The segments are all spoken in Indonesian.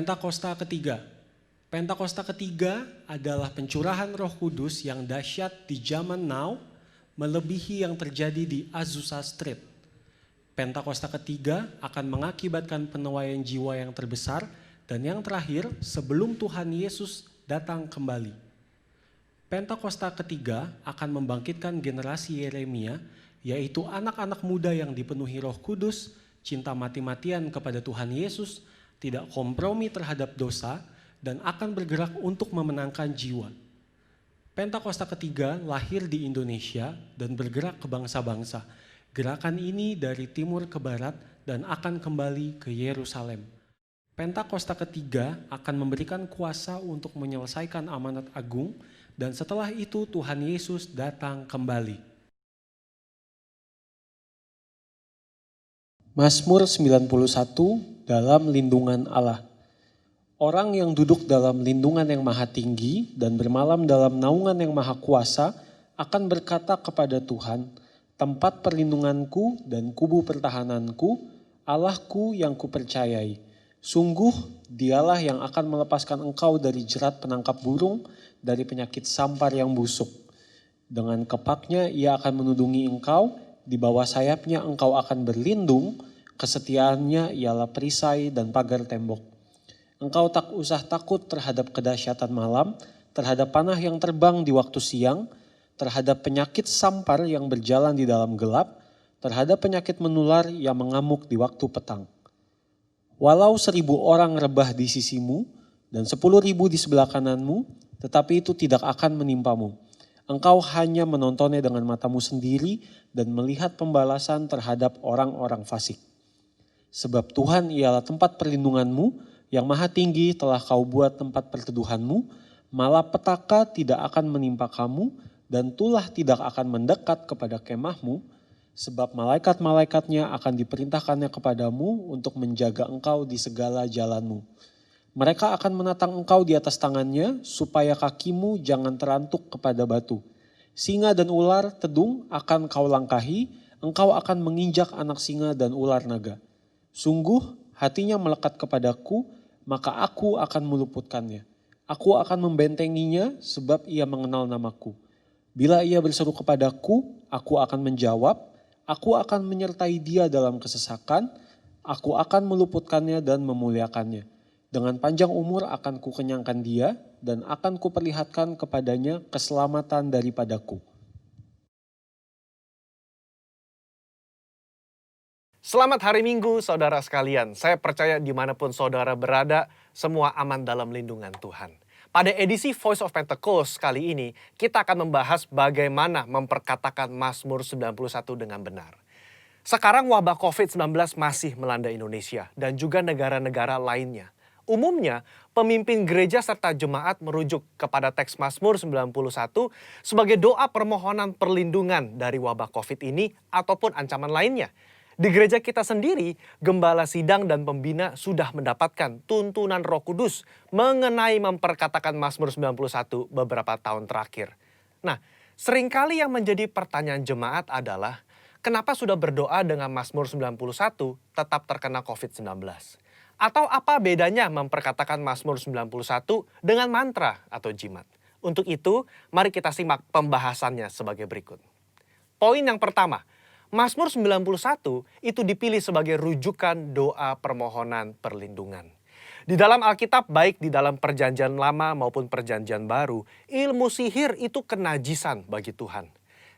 Pentakosta ketiga. Pentakosta ketiga adalah pencurahan Roh Kudus yang dahsyat di zaman now, melebihi yang terjadi di Azusa Street. Pentakosta ketiga akan mengakibatkan penuaian jiwa yang terbesar dan yang terakhir sebelum Tuhan Yesus datang kembali. Pentakosta ketiga akan membangkitkan generasi Yeremia, yaitu anak-anak muda yang dipenuhi Roh Kudus, cinta mati-matian kepada Tuhan Yesus, tidak kompromi terhadap dosa, dan akan bergerak untuk memenangkan jiwa. Pentakosta ketiga lahir di Indonesia dan bergerak ke bangsa-bangsa. Gerakan ini dari timur ke barat dan akan kembali ke Yerusalem. Pentakosta ketiga akan memberikan kuasa untuk menyelesaikan amanat agung, dan setelah itu Tuhan Yesus datang kembali. Mazmur 91 dalam lindungan Allah. Orang yang duduk dalam lindungan yang maha tinggi dan bermalam dalam naungan yang maha kuasa akan berkata kepada Tuhan, tempat perlindunganku dan kubu pertahananku, Allahku yang kupercayai. Sungguh dialah yang akan melepaskan engkau dari jerat penangkap burung, dari penyakit sampar yang busuk. Dengan kepaknya ia akan menudungi engkau, di bawah sayapnya engkau akan berlindung, kesetiaannya ialah perisai dan pagar tembok. Engkau tak usah takut terhadap kedahsyatan malam, terhadap panah yang terbang di waktu siang, terhadap penyakit sampar yang berjalan di dalam gelap, terhadap penyakit menular yang mengamuk di waktu petang. Walau 1.000 orang rebah di sisimu dan 10.000 di sebelah kananmu, tetapi itu tidak akan menimpamu. Engkau hanya menontonnya dengan matamu sendiri dan melihat pembalasan terhadap orang-orang fasik. Sebab Tuhan ialah tempat perlindunganmu, yang maha tinggi telah kau buat tempat perteduhanmu, malapetaka tidak akan menimpa kamu, dan tulah tidak akan mendekat kepada kemahmu, sebab malaikat-malaikatnya akan diperintahkannya kepadamu untuk menjaga engkau di segala jalanmu. Mereka akan menatang engkau di atas tangannya, supaya kakimu jangan terantuk kepada batu. Singa dan ular tedung akan kau langkahi, engkau akan menginjak anak singa dan ular naga. Sungguh hatinya melekat kepadaku, maka aku akan meluputkannya. Aku akan membentenginya sebab ia mengenal namaku. Bila ia berseru kepadaku, aku akan menjawab, aku akan menyertai dia dalam kesesakan, aku akan meluputkannya dan memuliakannya. Dengan panjang umur akan kukenyangkan dia dan akan kuperlihatkan kepadanya keselamatan daripadaku. Selamat hari Minggu, saudara sekalian. Saya percaya dimanapun saudara berada, semua aman dalam lindungan Tuhan. Pada edisi Voice of Pentecost kali ini, kita akan membahas bagaimana memperkatakan Mazmur 91 dengan benar. Sekarang wabah COVID-19 masih melanda Indonesia dan juga negara-negara lainnya. Umumnya, pemimpin gereja serta jemaat merujuk kepada teks Mazmur 91 sebagai doa permohonan perlindungan dari wabah COVID ini ataupun ancaman lainnya. Di gereja kita sendiri, gembala sidang dan pembina sudah mendapatkan tuntunan Roh Kudus mengenai memperkatakan Mazmur 91 beberapa tahun terakhir. Nah, seringkali yang menjadi pertanyaan jemaat adalah, kenapa sudah berdoa dengan Mazmur 91 tetap terkena COVID-19? Atau apa bedanya memperkatakan Mazmur 91 dengan mantra atau jimat? Untuk itu, mari kita simak pembahasannya sebagai berikut. Poin yang pertama, Mazmur 91 itu dipilih sebagai rujukan doa permohonan perlindungan. Di dalam Alkitab, baik di dalam perjanjian lama maupun perjanjian baru, ilmu sihir itu kenajisan bagi Tuhan.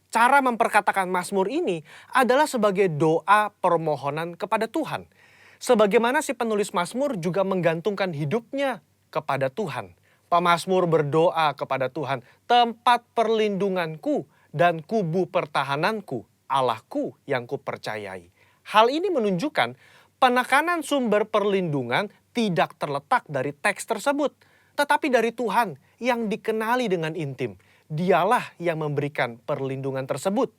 Cara memperkatakan Mazmur ini adalah sebagai doa permohonan kepada Tuhan. Sebagaimana si penulis Mazmur juga menggantungkan hidupnya kepada Tuhan. Pemazmur berdoa kepada Tuhan, tempat perlindunganku dan kubu pertahananku, Allahku yang kupercayai. Hal ini menunjukkan penekanan sumber perlindungan tidak terletak dari teks tersebut, tetapi dari Tuhan yang dikenali dengan intim. Dialah yang memberikan perlindungan tersebut.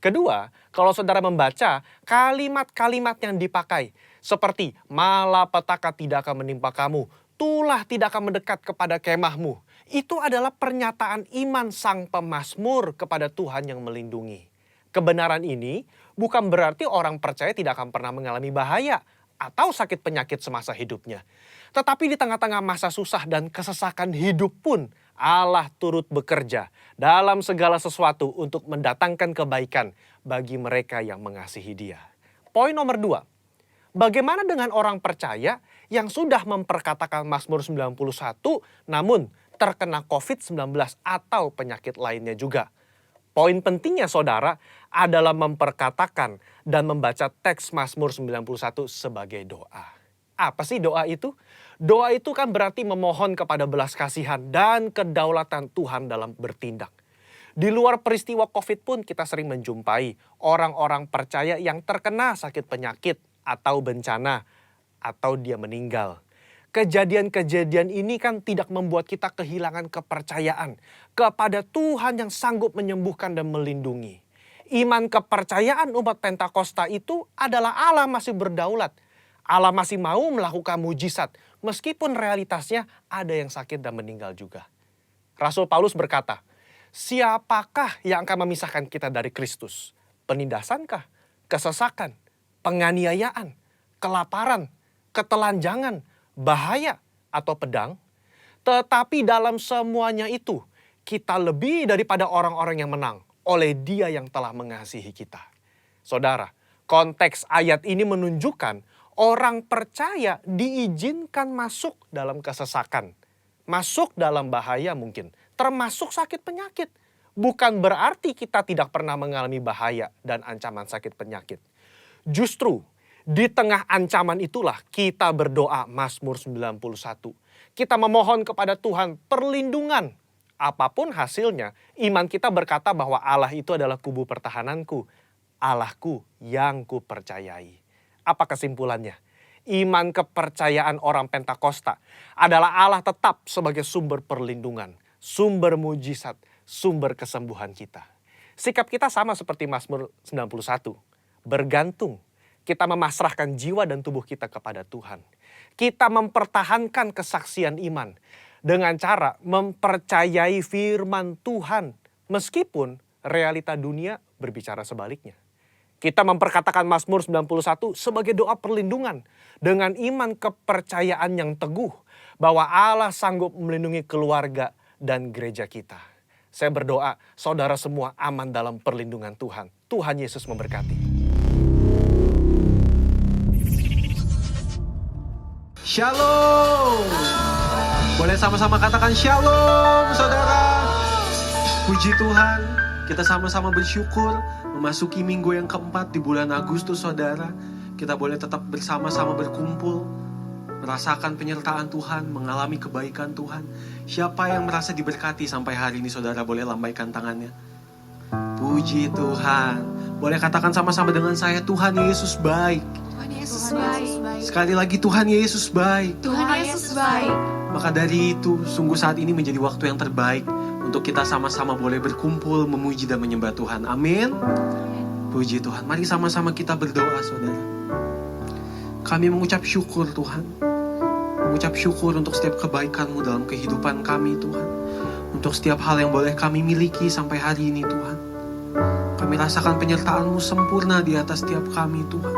Kedua, kalau saudara membaca kalimat-kalimat yang dipakai, seperti malapetaka tidak akan menimpa kamu, tulah tidak akan mendekat kepada kemahmu. Itu adalah pernyataan iman sang pemazmur kepada Tuhan yang melindungi. Kebenaran ini bukan berarti orang percaya tidak akan pernah mengalami bahaya atau sakit penyakit semasa hidupnya. Tetapi di tengah-tengah masa susah dan kesesakan hidup pun, Allah turut bekerja dalam segala sesuatu untuk mendatangkan kebaikan bagi mereka yang mengasihi Dia. Poin nomor 2. Bagaimana dengan orang percaya yang sudah memperkatakan Mazmur 91 namun terkena COVID-19 atau penyakit lainnya juga? Poin pentingnya saudara adalah memperkatakan dan membaca teks Mazmur 91 sebagai doa. Apa sih doa itu? Doa itu kan berarti memohon kepada belas kasihan dan kedaulatan Tuhan dalam bertindak. Di luar peristiwa COVID pun kita sering menjumpai orang-orang percaya yang terkena sakit penyakit atau bencana atau dia meninggal. Kejadian-kejadian ini kan tidak membuat kita kehilangan kepercayaan kepada Tuhan yang sanggup menyembuhkan dan melindungi. Iman kepercayaan umat Pentakosta itu adalah Allah masih berdaulat. Allah masih mau melakukan mujizat meskipun realitasnya ada yang sakit dan meninggal juga. Rasul Paulus berkata, siapakah yang akan memisahkan kita dari Kristus? Penindasankah? Kesesakan? Penganiayaan? Kelaparan? Ketelanjangan? Bahaya? Atau pedang? Tetapi dalam semuanya itu, kita lebih daripada orang-orang yang menang oleh Dia yang telah mengasihi kita. Saudara, konteks ayat ini menunjukkan orang percaya diizinkan masuk dalam kesesakan. Masuk dalam bahaya mungkin, termasuk sakit penyakit. Bukan berarti kita tidak pernah mengalami bahaya dan ancaman sakit penyakit. Justru di tengah ancaman itulah kita berdoa Mazmur 91. Kita memohon kepada Tuhan perlindungan. Apapun hasilnya, iman kita berkata bahwa Allah itu adalah kubu pertahananku. Allahku yang kupercayai. Apa kesimpulannya? Iman kepercayaan orang Pentakosta adalah Allah tetap sebagai sumber perlindungan, sumber mujizat, sumber kesembuhan kita. Sikap kita sama seperti Mazmur 91. Bergantung, kita memasrahkan jiwa dan tubuh kita kepada Tuhan. Kita mempertahankan kesaksian iman dengan cara mempercayai firman Tuhan meskipun realita dunia berbicara sebaliknya. Kita memperkatakan Mazmur 91 sebagai doa perlindungan dengan iman kepercayaan yang teguh bahwa Allah sanggup melindungi keluarga dan gereja kita. Saya berdoa saudara semua aman dalam perlindungan Tuhan. Tuhan Yesus memberkati. Shalom. Boleh sama-sama katakan shalom, saudara. Puji Tuhan, kita sama-sama bersyukur memasuki minggu yang keempat di bulan Agustus, saudara. Kita boleh tetap bersama-sama berkumpul, merasakan penyertaan Tuhan, mengalami kebaikan Tuhan. Siapa yang merasa diberkati sampai hari ini, saudara boleh lambaikan tangannya. Puji Tuhan. Boleh katakan sama-sama dengan saya, Tuhan Yesus baik. Tuhan Yesus baik. Sekali lagi, Tuhan Yesus baik. Tuhan Yesus baik. Maka dari itu, sungguh saat ini menjadi waktu yang terbaik untuk kita sama-sama boleh berkumpul, memuji dan menyembah Tuhan. Amin. Puji Tuhan. Mari sama-sama kita berdoa, saudara. Kami mengucap syukur, Tuhan. Mengucap syukur untuk setiap kebaikan-Mu dalam kehidupan kami, Tuhan. Untuk setiap hal yang boleh kami miliki sampai hari ini, Tuhan. Kami rasakan penyertaan-Mu sempurna di atas setiap kami, Tuhan.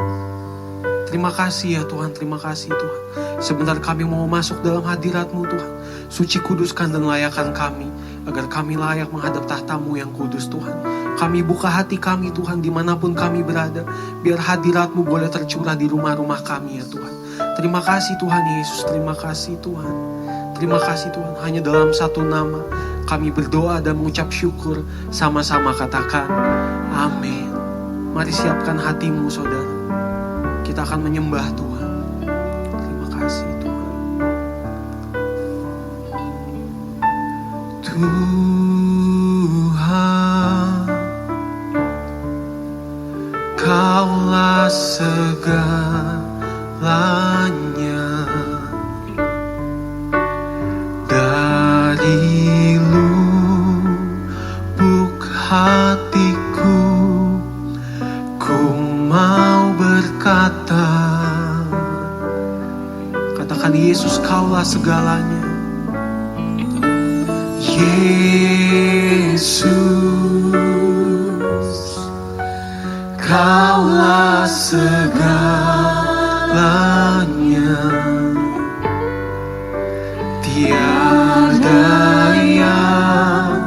Terima kasih ya Tuhan, terima kasih Tuhan. Sebentar kami mau masuk dalam hadirat-Mu, Tuhan. Suci, kuduskan dan layakan kami, agar kami layak menghadap tahta-Mu yang kudus, Tuhan. Kami buka hati kami, Tuhan, dimanapun kami berada. Biar hadirat-Mu boleh tercurah di rumah-rumah kami ya Tuhan. Terima kasih Tuhan Yesus, terima kasih Tuhan. Terima kasih Tuhan, hanya dalam satu nama kami berdoa dan mengucap syukur. Sama-sama katakan, amin. Mari siapkan hatimu, saudara. Kita akan menyembah Tuhan. Terima kasih Tuhan. Tuhan, Kaulah segalanya. Dari lubuk hatiku, ku mau berkata, katakan Yesus, Kaulah segalanya. Yesus, Kaulah segalanya. Tiada yang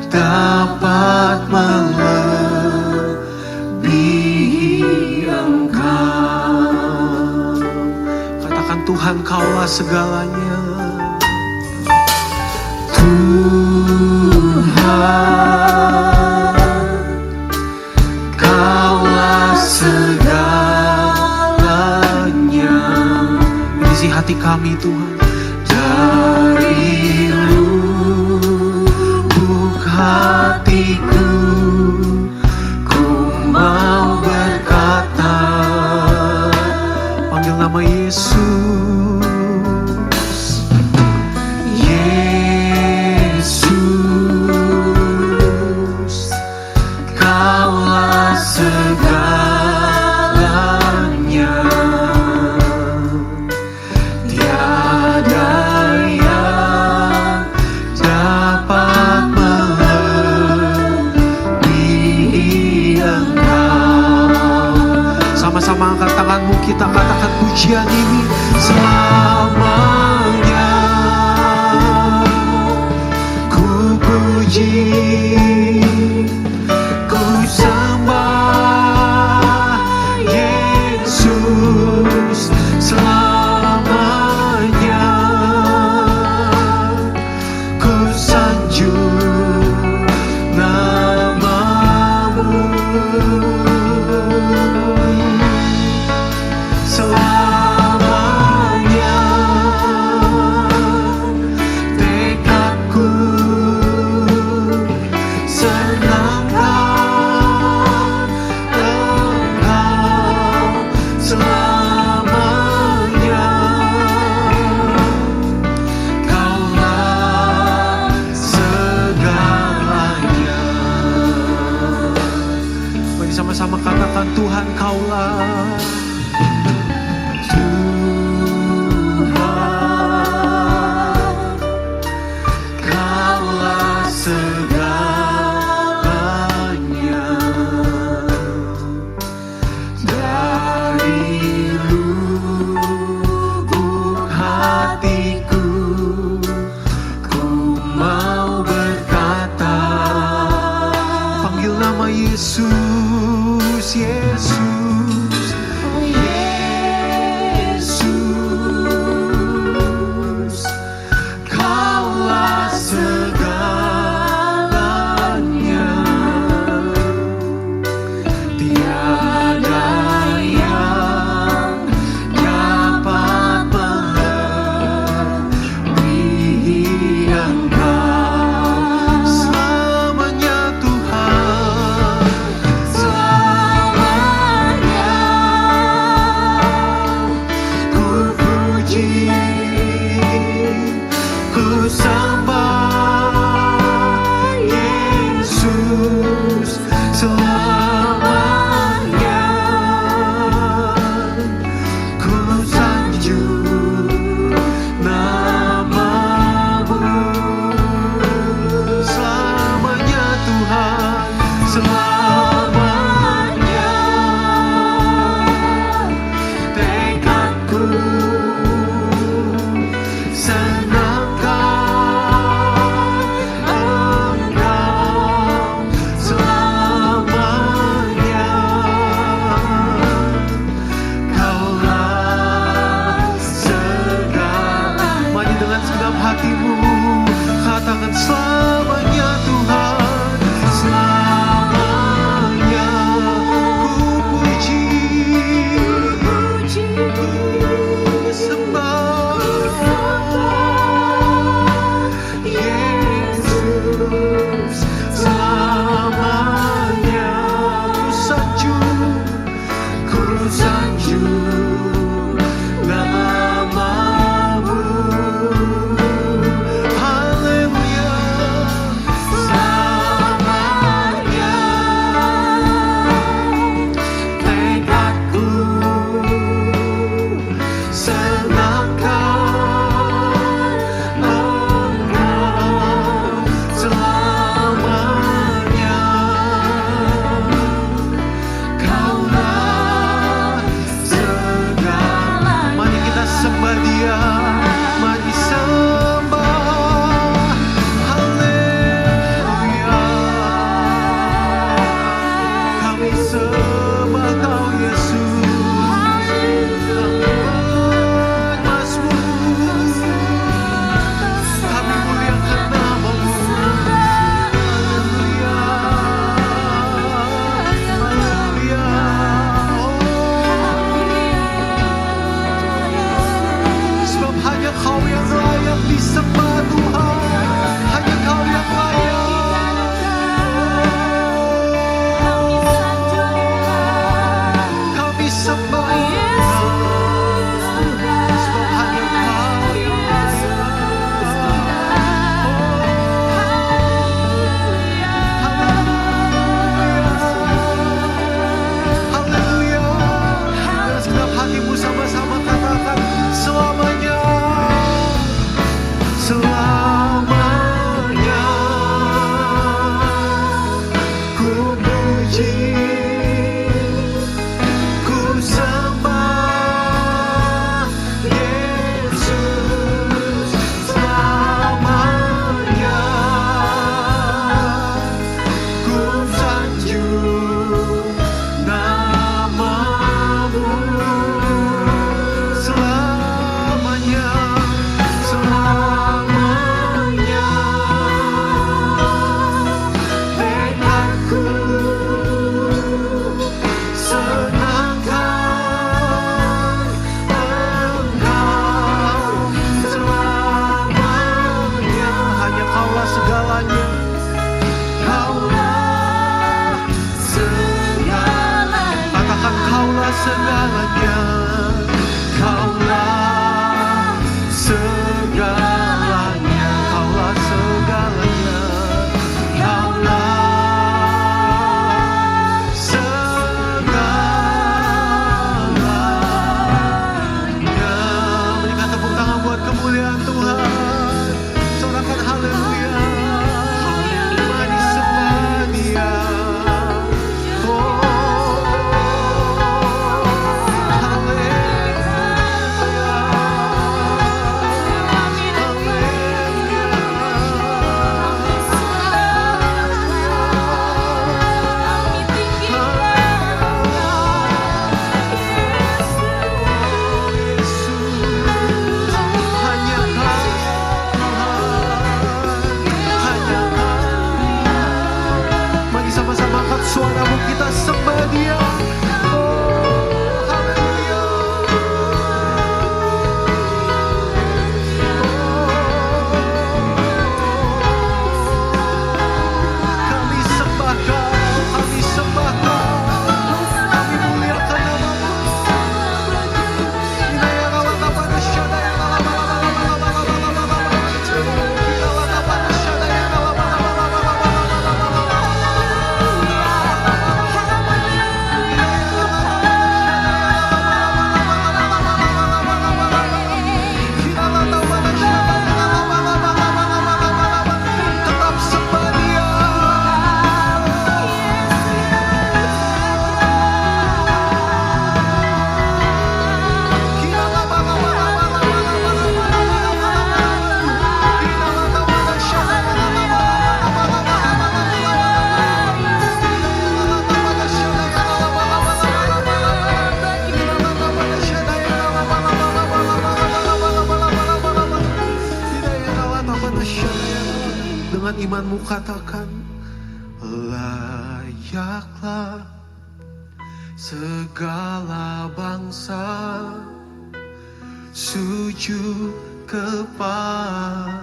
dapat melebihi Engkau. Katakan Tuhan, Kaulah segalanya. Tuhan, Kaulah segalanya. Isi hati kami Tuhan. Dari lubuk hatiku, ku mau berkata, panggil nama Yesus. Yesus, Kaulah segalanya. Tiada yang dapat melebihi Engkau. Sama-sama angkat tanganmu, kita katakan pujian ini selamanya. Ku puji, ku sembah Yesus selamanya. Ku sanjung namamu selamanya. Tekadku senangkan Engkau selamanya. Kaulah segalanya. Mari sama-sama katakan, Tuhan Kaulah. Tuhan, Kaulah segalanya. Dari lubuk hatiku, ku mau berkata, panggil nama Yesus, Yesus, Yesus, Kaulah segalanya. Tiada yang dapat melebihi Engkau. Selamanya Tuhan, selamanya. Ku puji, ku sembah Yesus selamanya. Ku sanjung namamu selamanya Tuhan, selamanya. Tekadku senangkan Engkau selamanya. Kaulah segalanya. Mari dengan segenap hatimu katakan, selamanya Tuhan, selamanya. Ku puji, ku sembah Yesus selamanya. Ku sanjung namamu. Haleluya. Dengan imanmu katakan, layaklah segala bangsa sujud kepadamu.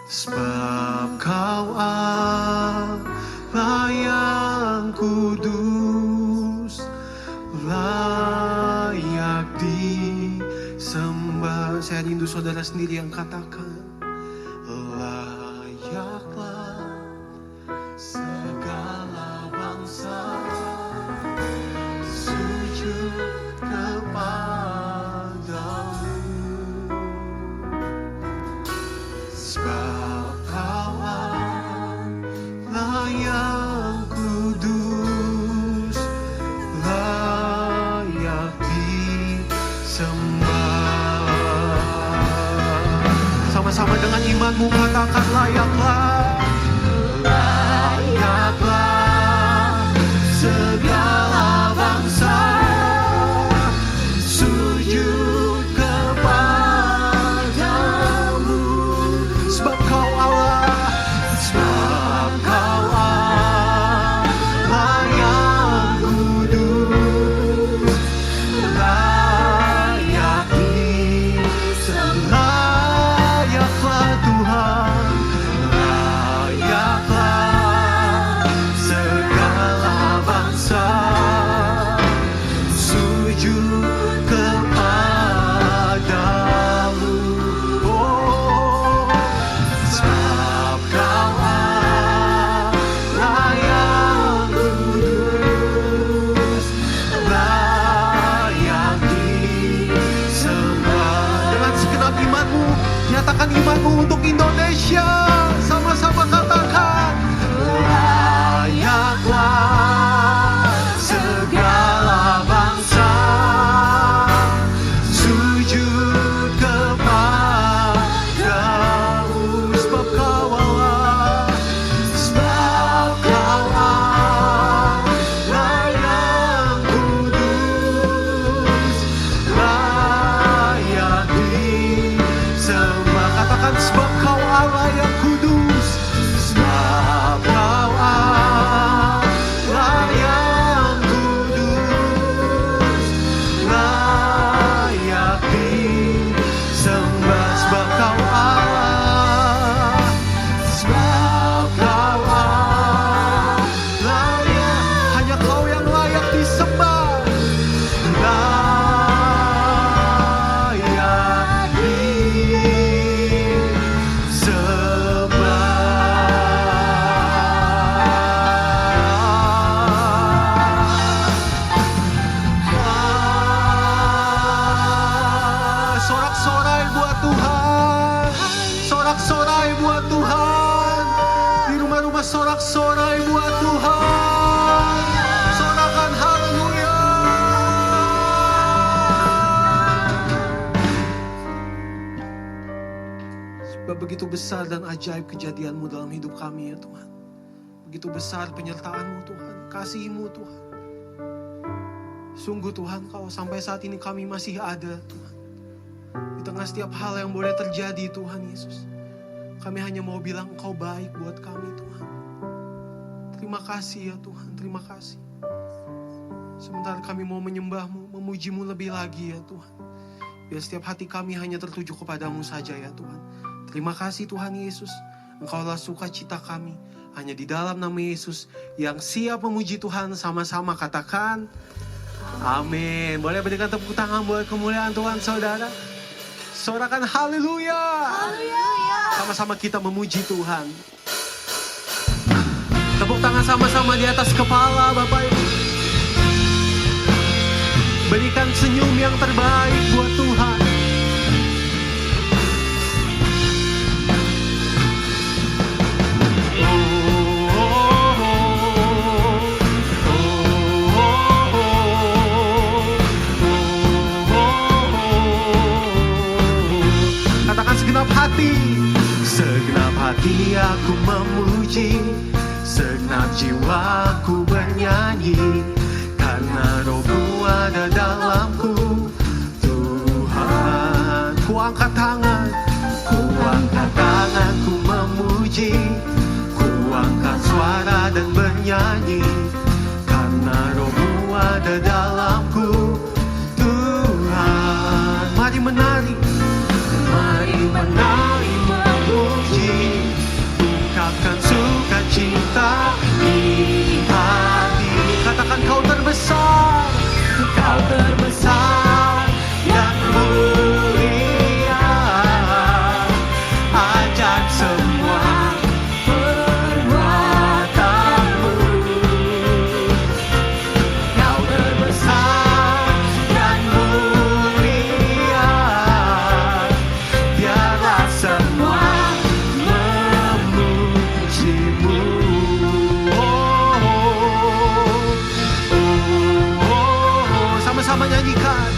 Sebab Kau Allah yang kudus, layak disembah. Saya rindu saudara sendiri yang katakan, layaklah segala bangsa sujud kepadamu. Sebab Kau Allah yang kudus, layak disembah. Sama-sama dengan imanmu katakan, layaklah, layaklah segala bangsa sujud kepadamu. Sebab Kau Allah, sebab Kau Allah yang kudus, layak disembah. Layaklah Tuhan, layaklah segala bangsa sujud kepadamu. Oh, sebab Kau Allah yang kudus, layak disembah. Dengan segenap imanmu, nyatakan imanmu untuk Indonesia. Sama-sama katakan, layaklah segala bangsa sujud kepadamu. Sebab Kau Allah, sebab Kau Allah yang kudus, layak disembah. Katakan, sebab Kau Allah yang kudus, sebab Kau Allah yang kudus, layak disembah. Sebab Kau Allah, sebab Kau Allah layak, hanya Kau yang layak disembah, layak disembah. Sorak-sorai buat Tuhan, sorak-sorai buat Tuhan, di rumah-rumah sorak-sorai buat Tuhan, sorakan haleluya. Sebab begitu besar dan ajaib kejadian-Mu dalam hidup kami ya Tuhan. Begitu besar penyertaan-Mu Tuhan, kasih-Mu Tuhan. Sungguh Tuhan, Kau sampai saat ini kami masih ada Tuhan. Di tengah setiap hal yang boleh terjadi Tuhan Yesus, kami hanya mau bilang Engkau baik buat kami Tuhan. Terima kasih ya Tuhan, terima kasih. Sementara kami mau menyembah-Mu, memuji-Mu lebih lagi ya Tuhan. Biar setiap hati kami hanya tertuju kepadamu saja ya Tuhan. Terima kasih Tuhan Yesus, Engkaulah sukacita kami. Hanya di dalam nama Yesus yang siap memuji Tuhan, sama-sama katakan amin. Boleh berikan tepuk tangan buat kemuliaan Tuhan saudara. Sorakan haleluya. Sama-sama kita memuji Tuhan. Tepuk tangan sama-sama di atas kepala Bapak Ibu. Berikan senyum yang terbaik buat Tuhan. Katakan segenap hati. Segenap hati aku memuji, segenap jiwaku bernyanyi, karena Roh-Mu ada dalamku. Tuhan, Ku angkat tangan, ku angkat tangan, ku memuji, ku angkat suara dan bernyanyi, karena Roh-Mu ada dalamku, Tuhan. Mari menari, memuji, ungkapkan sukacita di hati. Katakan kau terbesar, kau terbesar dan mulia, ajaib semua perbuatanmu. Kau terbesar dan mulia, biarlah semua memujimu. Sama-sama nyanyikan.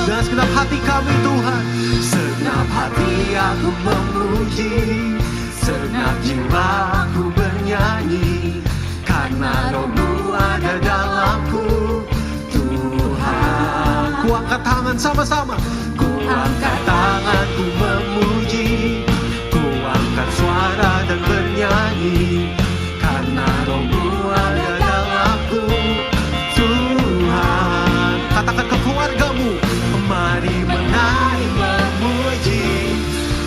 Dengan segenap hati kami Tuhan, segenap hati aku memuji, segenap jiwa aku bernyanyi, karena Roh-Mu ada dalamku, Tuhan. Ku angkat tangan sama-sama, ku angkat tangan, ku memuji, ku angkat suara dan bernyanyi, karena Roh-Mu ada dalamku, Tuhan. Katakan ke keluargamu, mari menari memuji,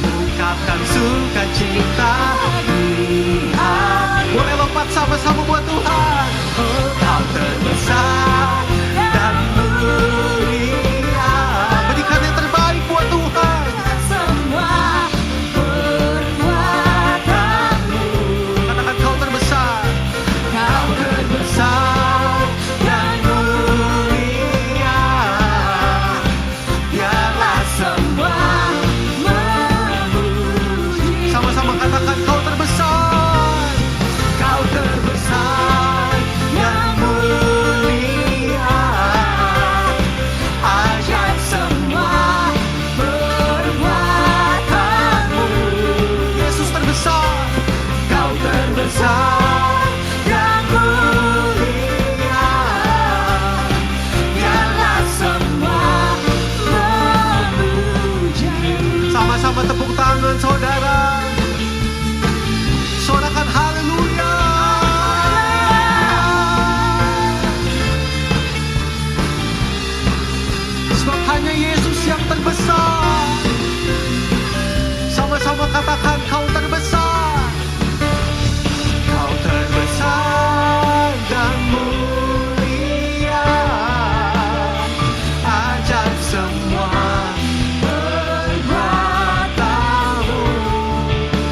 ungkapkan sukacita di hati. Boleh lompat sama-sama buat Tuhan. Oh, kau terbesar dan mulia. Berikan yang terbaik buat Tuhan. Semua perbuatanmu. Katakan kau terbesar. Kau Besar dan mulia, biarlah semua memuji. sama-sama katakan kau terbesar, kau terbesar dan mulia, ajaib semua perbuatanmu. Yesus terbesar, kau terbesar dan mulia, biarlah semua memuji. Sama-sama tepuk tangan saudara, sorakan haleluya. Sebab hanya Yesus yang terbesar. Sama-sama katakan kau terbesar, kau terbesar dan mulia, ajaib semua perbuatanmu.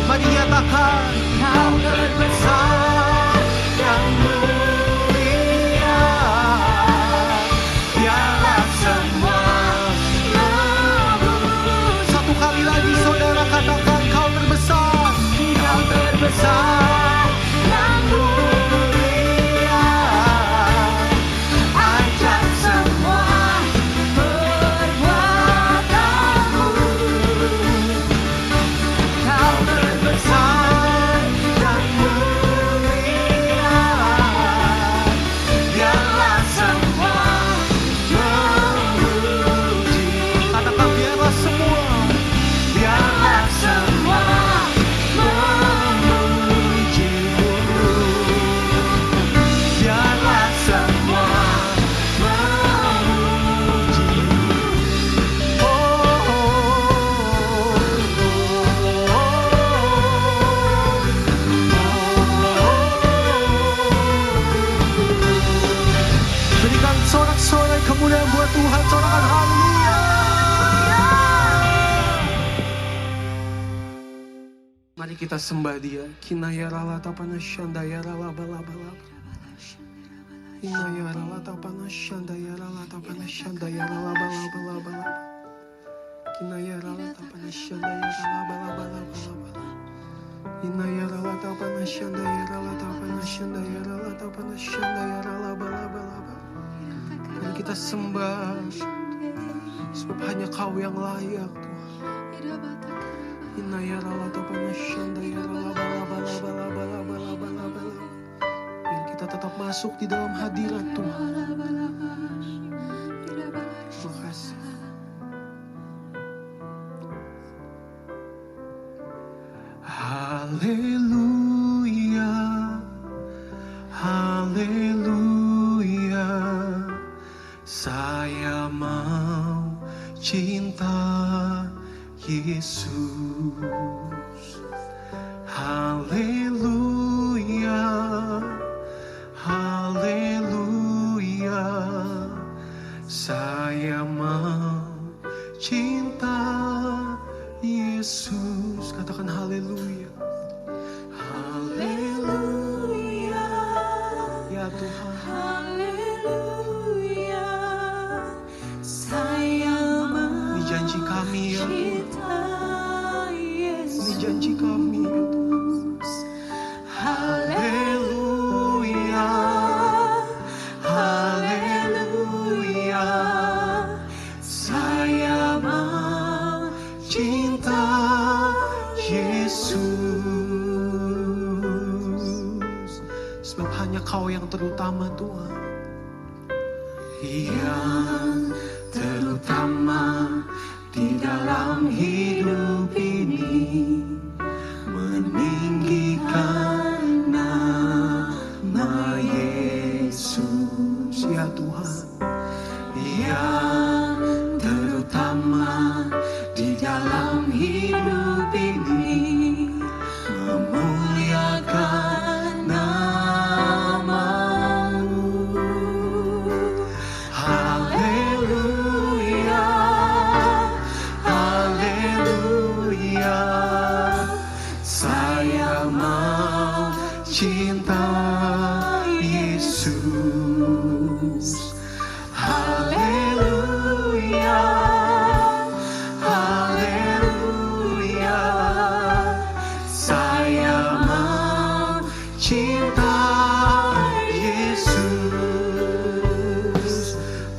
Mari nyatakan kau terbesar dan mulia, biarlah semua memuji. Satu kali lagi saudara katakan kau terbesar, kau terbesar dan mulia, ajaib semua perbuatanmu. Kau terbesar dan mulia, biarlah semua memuji. Katakan biarlah semua, biarlah semua memujimu, biarlah semua memujimu. Oh, oh, oh, berikan sorak-sorai kemuliaan buat Tuhan, sorakan haleluya. Mari kita sembah Dia. Kinaya rala tapana shandaya rala balabala. Kinaya rala tapana shandaya rala tapana shandaya rala balabala. Kinaya rala tapana shandaya rala balabala. Kinaya rala tapana shandaya rala tapana shandaya rala tapana shandaya rala balabala. Mari kita sembah, sebab hanya Kau yang layak Tuhan. Inaya rala tapana shandaya rala balabala. Biar kita tetap masuk di dalam hadirat Tuhan. Haleluya, haleluya, saya mau cinta Yesus. Haleluya, haleluya, saya mau cinta Yesus. Katakan haleluya. Haleluya, ya Tuhan. Haleluya, saya mau Ini janji kami ya Tuhan. cinta Yesus. Ini janji kami ya Tuhan. Haleluya, haleluya, saya mau cinta Yesus. Sebab hanya Kau yang terutama Tuhan. Yang terutama di dalam hidup ini, meninggikan nama Yesus. Ya Tuhan, yang terutama di dalam hidup ini, memuliakan nama-Mu. Haleluya, haleluya, saya mau cinta Yesus. Haleluya, haleluya, saya mau cinta Yesus.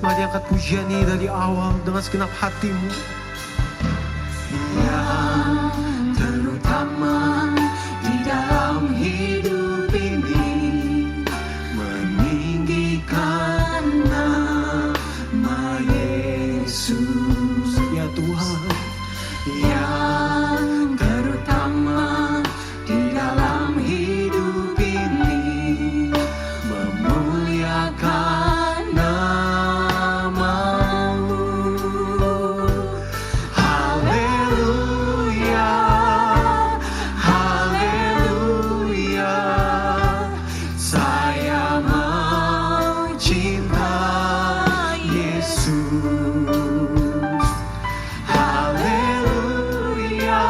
Mari angkat pujian ini dari awal dengan segenap hatimu. Yang terutama di dalam hidup ini, meninggikan nama Yesus. Ya Tuhan, yang terutama di dalam hidup ini, memuliakan nama-Mu. Haleluya, haleluya, saya mau cinta Yesus. Haleluya,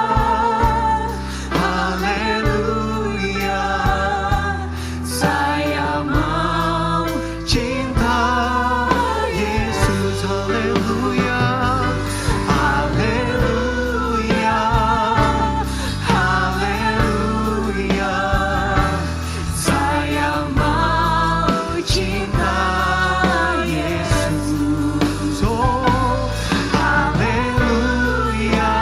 haleluya, saya mau cinta Yesus. Haleluya, haleluya, haleluya, saya mau cinta Yesus. Oh, haleluya,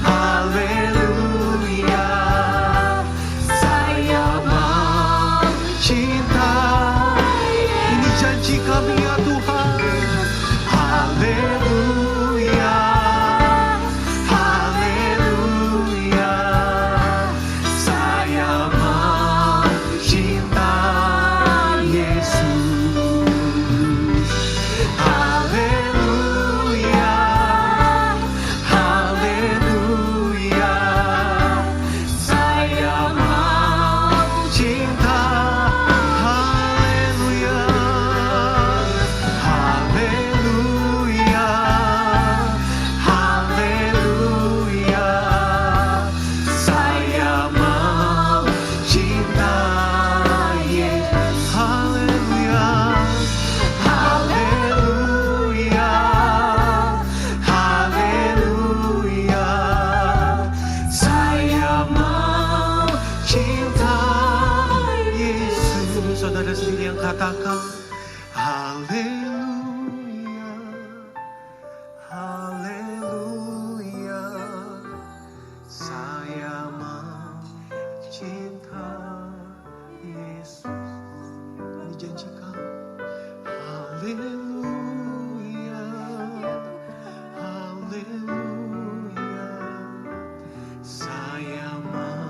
haleluya, saya mau cinta. Ini janji kami ya Tuhan. Haleluya, haleluya, saya mau cinta Yesus. Haleluya, haleluya, saya mau cinta. Haleluya, haleluya, haleluya, saya mau cinta Yesus. Haleluya, haleluya, haleluya, saya mau cinta Yesus. Saudara sendiri yang katakan haleluya, haleluya, saya mau cinta Yesus. Ini janji kami. Haleluya, haleluya, saya mau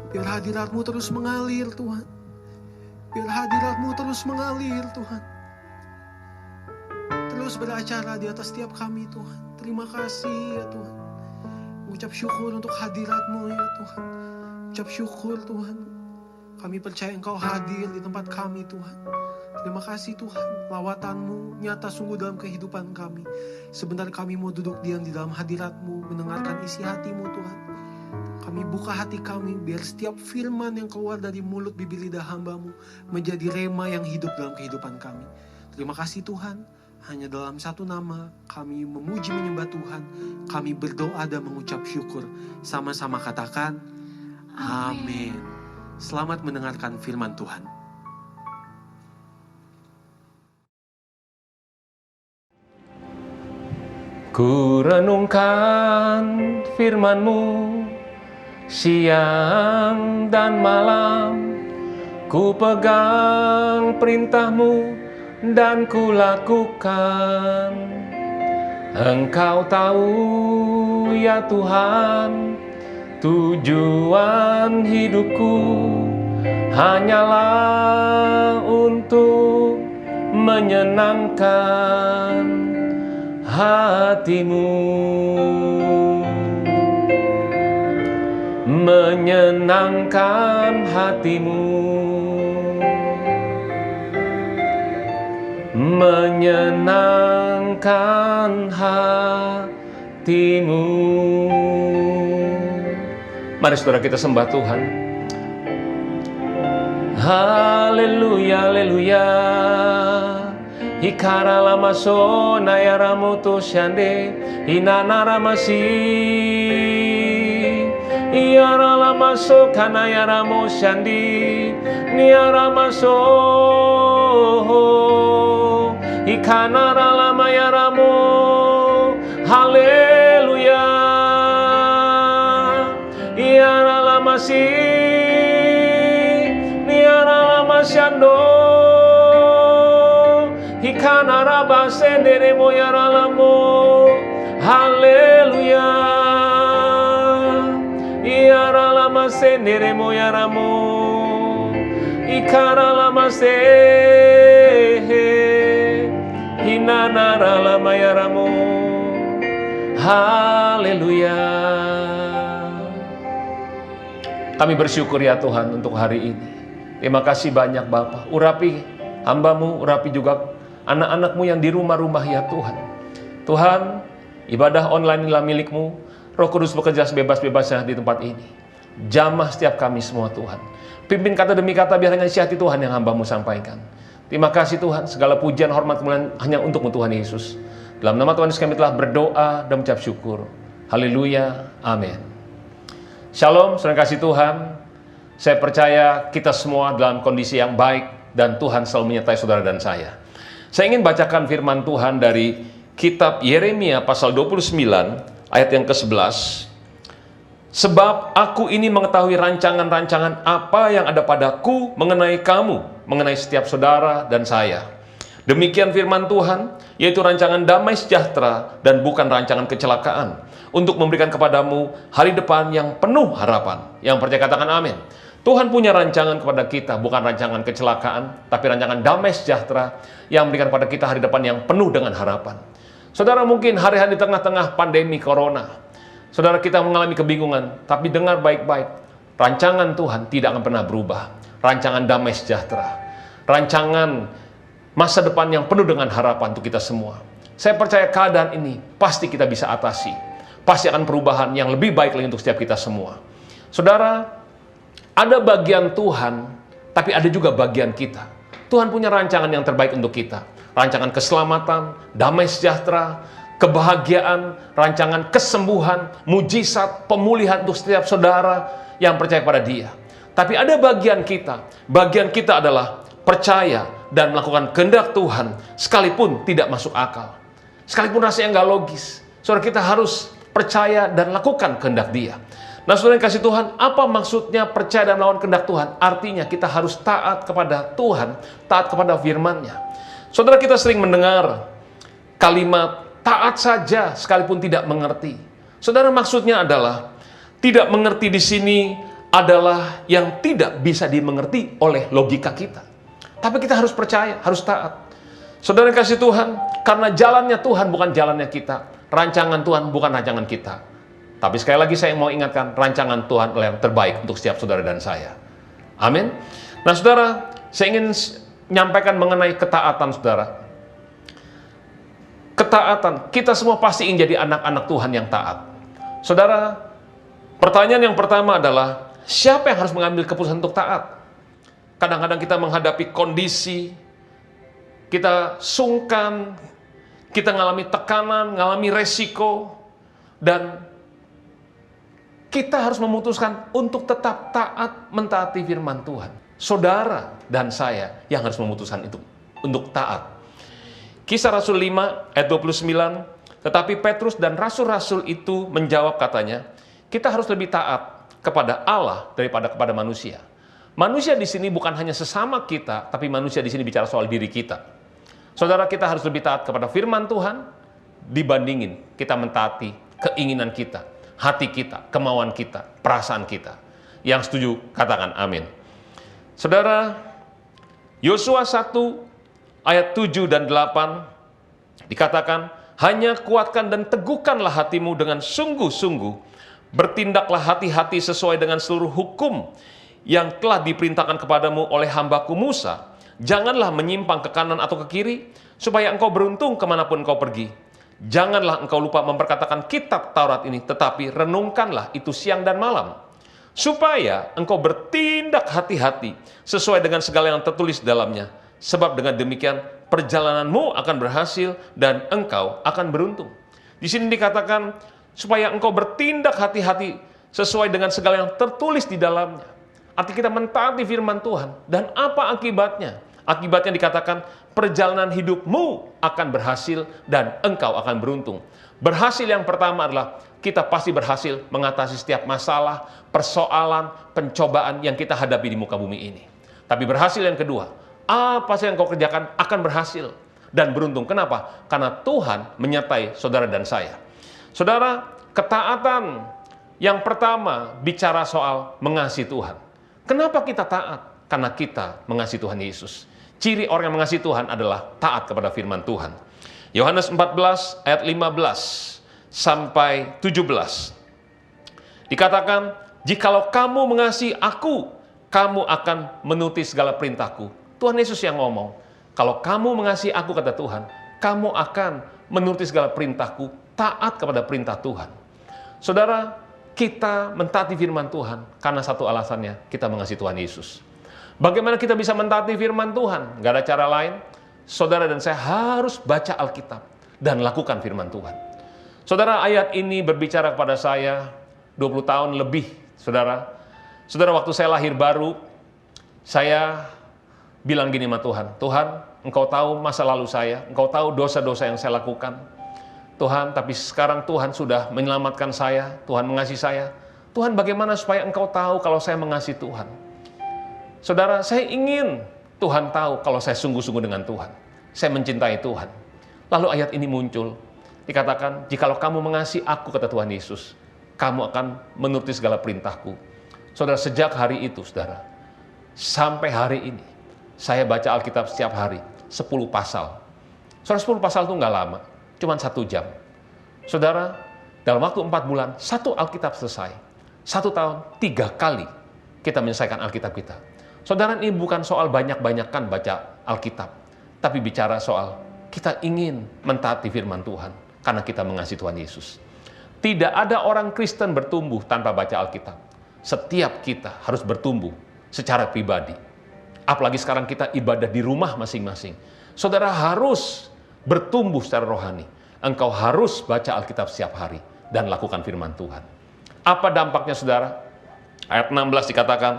Biar hadirat-Mu terus mengalir Tuhan. Biar hadirat-Mu terus mengalir Tuhan. Terus beracara di atas setiap kami Tuhan. Terima kasih ya Tuhan. Ucap syukur untuk hadirat-Mu ya Tuhan. Ucap syukur Tuhan. Kami percaya Engkau hadir di tempat kami Tuhan. Terima kasih Tuhan. Lawatan-Mu nyata sungguh dalam kehidupan kami. Sebentar kami mau duduk diam di dalam hadirat-Mu. Mendengarkan isi hati-Mu Tuhan. Kami buka hati kami biar setiap firman yang keluar dari mulut bibir lidah hamba-Mu menjadi rema yang hidup dalam kehidupan kami. Terima kasih Tuhan. Hanya dalam satu nama kami memuji menyembah Tuhan. Kami berdoa dan mengucap syukur. Sama-sama katakan amin. Selamat mendengarkan firman Tuhan. Ku renungkan firman-Mu siang dan malam. Ku pegang perintah-Mu dan ku lakukan. Engkau tahu ya Tuhan, tujuan hidupku hanyalah untuk menyenangkan hati-Mu. Menyenangkan hati-Mu. Menyenangkan hati-Mu. Mari saudara kita sembah Tuhan. Haleluya, haleluya. Hikara lama so nayara moto shande inanara masi. Iara lama so kanayara mo shandi niara maso. Ikanara lama yara mo. Haleluya. Iara lama si niara lama shando. Ikanara basendere mo yara lamo. Haleluya. Iara lama sendere mo yara mo. Ikara lama se. Hinanara lama yara mo. Haleluya. Kami bersyukur ya Tuhan untuk hari ini. Terima kasih banyak Bapa. Urapi hamba-Mu, urapi juga anak-anak-Mu yang di rumah-rumah ya Tuhan. Tuhan, ibadah online inilah milik-Mu. Roh Kudus bekerja sebebas-bebasnya di tempat ini. Jamah setiap kami semua Tuhan. Pimpin kata demi kata biar hanya isi hati Tuhan yang hamba-Mu sampaikan. Terima kasih Tuhan. Segala pujian, hormat, kemuliaan hanya untuk-Mu Tuhan Yesus. Dalam nama Tuhan Yesus kami telah berdoa dan mengucap syukur. Haleluya. Amin. Shalom, saudara kasih Tuhan. Saya percaya kita semua dalam kondisi yang baik dan Tuhan selalu menyertai saudara dan saya. Saya ingin bacakan firman Tuhan dari kitab Yeremia pasal 29 ayat yang ke-11. Sebab aku ini mengetahui rancangan-rancangan apa yang ada padaku mengenai kamu, mengenai setiap saudara dan saya. Demikian firman Tuhan, yaitu rancangan damai sejahtera dan bukan rancangan kecelakaan, untuk memberikan kepadamu hari depan yang penuh harapan. Yang percaya katakan amin. Tuhan punya rancangan kepada kita, bukan rancangan kecelakaan, tapi rancangan damai sejahtera yang memberikan kepada kita hari depan yang penuh dengan harapan. Saudara, mungkin hari-hari di tengah-tengah pandemi corona, saudara kita mengalami kebingungan, tapi dengar baik-baik, rancangan Tuhan tidak akan pernah berubah. Rancangan damai sejahtera, rancangan masa depan yang penuh dengan harapan untuk kita semua. Saya percaya keadaan ini pasti kita bisa atasi. Pasti akan perubahan yang lebih baik lagi untuk setiap kita semua. Saudara, ada bagian Tuhan, tapi ada juga bagian kita. Tuhan punya rancangan yang terbaik untuk kita. Rancangan keselamatan, damai sejahtera, kebahagiaan, rancangan kesembuhan, mujizat, pemulihan untuk setiap saudara yang percaya pada Dia. Tapi ada bagian kita. Bagian kita adalah percaya dan melakukan kehendak Tuhan, sekalipun tidak masuk akal. Sekalipun rasanya nggak logis. Saudara, kita harus percaya dan lakukan kehendak Dia. Nah, saudara yang kasih Tuhan, apa maksudnya percaya dan melawan kehendak Tuhan? Artinya kita harus taat kepada Tuhan, taat kepada firman-Nya. Saudara, kita sering mendengar kalimat taat saja sekalipun tidak mengerti. Saudara, maksudnya adalah tidak mengerti di sini adalah yang tidak bisa dimengerti oleh logika kita. Tapi kita harus percaya, harus taat. Saudara yang kasih Tuhan, karena jalannya Tuhan bukan jalannya kita. Rancangan Tuhan bukan rancangan kita. Tapi sekali lagi saya mau ingatkan, rancangan Tuhan adalah yang terbaik untuk setiap saudara dan saya. Amin. Nah saudara, saya ingin menyampaikan mengenai ketaatan saudara. Ketaatan, kita semua pasti ingin jadi anak-anak Tuhan yang taat. Saudara, pertanyaan yang pertama adalah, siapa yang harus mengambil keputusan untuk taat? Kadang-kadang kita menghadapi kondisi, kita sungkan, kita mengalami tekanan, mengalami resiko, dan kita harus memutuskan untuk tetap taat mentaati firman Tuhan. Saudara dan saya yang harus memutuskan itu untuk taat. Kisah Rasul 5 ayat 29, tetapi Petrus dan rasul-rasul itu menjawab katanya, kita harus lebih taat kepada Allah daripada kepada manusia. Manusia di sini bukan hanya sesama kita, tapi manusia di sini bicara soal diri kita. Saudara, kita harus lebih taat kepada firman Tuhan dibandingin kita mentaati keinginan kita, hati kita, kemauan kita, perasaan kita. Yang setuju katakan amin. Saudara, Yosua 1 ayat 7 dan 8 dikatakan, hanya kuatkan dan teguhkanlah hatimu dengan sungguh-sungguh, bertindaklah hati-hati sesuai dengan seluruh hukum yang telah diperintahkan kepadamu oleh hambaku Musa. Janganlah menyimpang ke kanan atau ke kiri, supaya engkau beruntung kemanapun engkau pergi. Janganlah engkau lupa memperkatakan kitab Taurat ini, tetapi renungkanlah itu siang dan malam, supaya engkau bertindak hati-hati sesuai dengan segala yang tertulis dalamnya. Sebab dengan demikian perjalananmu akan berhasil dan engkau akan beruntung. Di sini dikatakan supaya engkau bertindak hati-hati sesuai dengan segala yang tertulis di dalamnya. Arti kita mentaati firman Tuhan. Dan apa akibatnya? Akibatnya dikatakan perjalanan hidupmu akan berhasil dan engkau akan beruntung. Berhasil yang pertama adalah kita pasti berhasil mengatasi setiap masalah, persoalan, pencobaan yang kita hadapi di muka bumi ini. Tapi berhasil yang kedua, apa saja yang kau kerjakan akan berhasil dan beruntung. Kenapa? Karena Tuhan menyertai saudara dan saya. Saudara, ketaatan yang pertama bicara soal mengasihi Tuhan. Kenapa kita taat? Karena kita mengasihi Tuhan Yesus. Ciri orang yang mengasihi Tuhan adalah taat kepada firman Tuhan. Yohanes 14 ayat 15 sampai 17. Dikatakan, jikalau kamu mengasihi aku, kamu akan menuruti segala perintahku. Tuhan Yesus yang ngomong, kalau kamu mengasihi aku, kata Tuhan, kamu akan menuruti segala perintahku, taat kepada perintah Tuhan. Saudara, kita mentaati firman Tuhan karena satu alasannya, kita mengasihi Tuhan Yesus. Bagaimana kita bisa mentaati firman Tuhan? Gak ada cara lain. Saudara dan saya harus baca Alkitab dan lakukan firman Tuhan. Saudara, ayat ini berbicara kepada saya 20 tahun lebih, saudara. Saudara, waktu saya lahir baru, saya bilang gini sama Tuhan, Tuhan, Engkau tahu masa lalu saya, Engkau tahu dosa-dosa yang saya lakukan. Tuhan, tapi sekarang Tuhan sudah menyelamatkan saya, Tuhan mengasihi saya. Tuhan, bagaimana supaya Engkau tahu kalau saya mengasihi Tuhan? Saudara, saya ingin Tuhan tahu kalau saya sungguh-sungguh dengan Tuhan. Saya mencintai Tuhan. Lalu ayat ini muncul. Dikatakan, jikalau kamu mengasihi aku, kata Tuhan Yesus, kamu akan menuruti segala perintahku. Saudara, sejak hari itu, saudara, sampai hari ini, saya baca Alkitab setiap hari, 10 pasal. Saudara, 10 pasal itu nggak lama, cuma 1 jam. Saudara, dalam waktu 4 bulan, 1 Alkitab selesai. 1 tahun, 3 kali kita menyelesaikan Alkitab kita. Saudara, ini bukan soal banyak-banyakan baca Alkitab, tapi bicara soal kita ingin mentaati firman Tuhan, karena kita mengasihi Tuhan Yesus. Tidak ada orang Kristen bertumbuh tanpa baca Alkitab. Setiap kita harus bertumbuh secara pribadi. Apalagi sekarang kita ibadah di rumah masing-masing. Saudara harus bertumbuh secara rohani. Engkau harus baca Alkitab setiap hari dan lakukan firman Tuhan. Apa dampaknya, saudara? Ayat 16 dikatakan,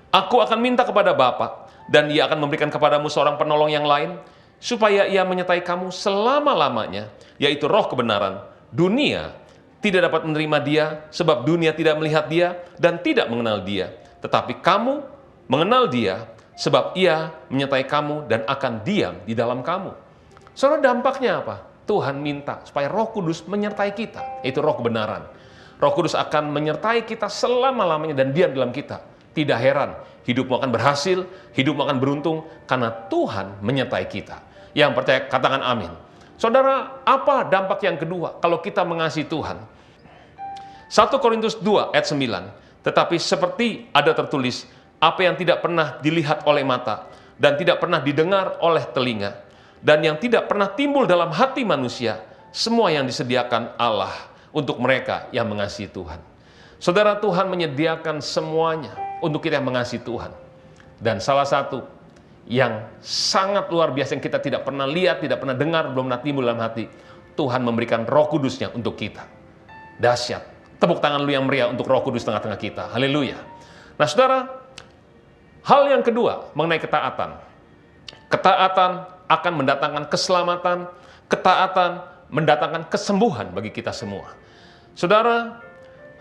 aku akan minta kepada Bapa, dan Ia akan memberikan kepadamu seorang penolong yang lain, supaya Ia menyertai kamu selama-lamanya, yaitu Roh kebenaran. Dunia tidak dapat menerima Dia, sebab dunia tidak melihat Dia dan tidak mengenal Dia. Tetapi kamu mengenal Dia, sebab Ia menyertai kamu dan akan diam di dalam kamu. Saudara, dampaknya apa? Tuhan minta supaya Roh Kudus menyertai kita, yaitu Roh kebenaran. Roh Kudus akan menyertai kita selama-lamanya dan diam dalam kita. Tidak heran, hidupmu akan berhasil, hidupmu akan beruntung, karena Tuhan menyertai kita. Yang percaya, katakan amin. Saudara, apa dampak yang kedua kalau kita mengasihi Tuhan? 1 Korintus 2 ayat 9, tetapi seperti ada tertulis, apa yang tidak pernah dilihat oleh mata, dan tidak pernah didengar oleh telinga, dan yang tidak pernah timbul dalam hati manusia, semua yang disediakan Allah untuk mereka yang mengasihi Tuhan. Saudara, Tuhan menyediakan semuanya untuk kita yang mengasihi Tuhan. Dan salah satu yang sangat luar biasa yang kita tidak pernah lihat, tidak pernah dengar, belum pernah timbul dalam hati, Tuhan memberikan Roh Kudusnya untuk kita. Dahsyat. Tepuk tangan lu yang meriah untuk Roh Kudus tengah-tengah kita. Haleluya. Nah, saudara, hal yang kedua mengenai ketaatan. Ketaatan akan mendatangkan keselamatan, ketaatan mendatangkan kesembuhan bagi kita semua. Saudara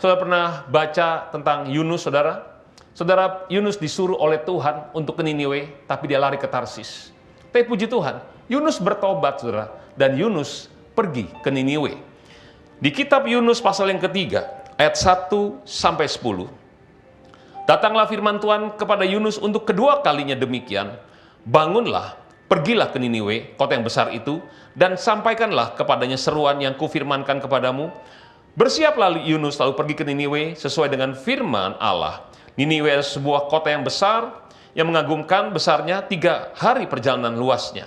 pernah baca tentang Yunus, saudara? Saudara, Yunus disuruh oleh Tuhan untuk ke Niniwe, tapi dia lari ke Tarsis. Tapi puji Tuhan, Yunus bertobat, saudara, dan Yunus pergi ke Niniwe. Di kitab Yunus pasal yang ketiga, ayat 1-10, datanglah firman Tuhan kepada Yunus untuk kedua kalinya demikian, bangunlah, pergilah ke Niniwe, kota yang besar itu, dan sampaikanlah kepadanya seruan yang kufirmankan kepadamu. Bersiaplah Yunus lalu pergi ke Niniwe sesuai dengan firman Allah. Niniwe adalah sebuah kota yang besar, yang mengagumkan besarnya, 3 hari perjalanan luasnya.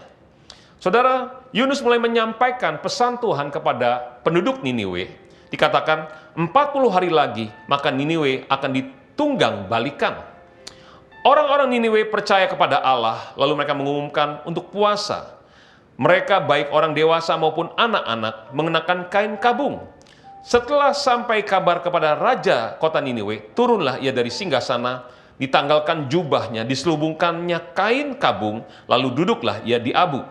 Saudara, Yunus mulai menyampaikan pesan Tuhan kepada penduduk Niniwe. Dikatakan 40 hari lagi, maka Niniwe akan ditunggang balikan. Orang-orang Niniwe percaya kepada Allah, lalu mereka mengumumkan untuk puasa. Mereka baik orang dewasa maupun anak-anak mengenakan kain kabung. Setelah sampai kabar kepada raja kota Niniwe, turunlah ia dari singgasana, ditanggalkan jubahnya, diselubungkannya kain kabung, lalu duduklah ia di abu.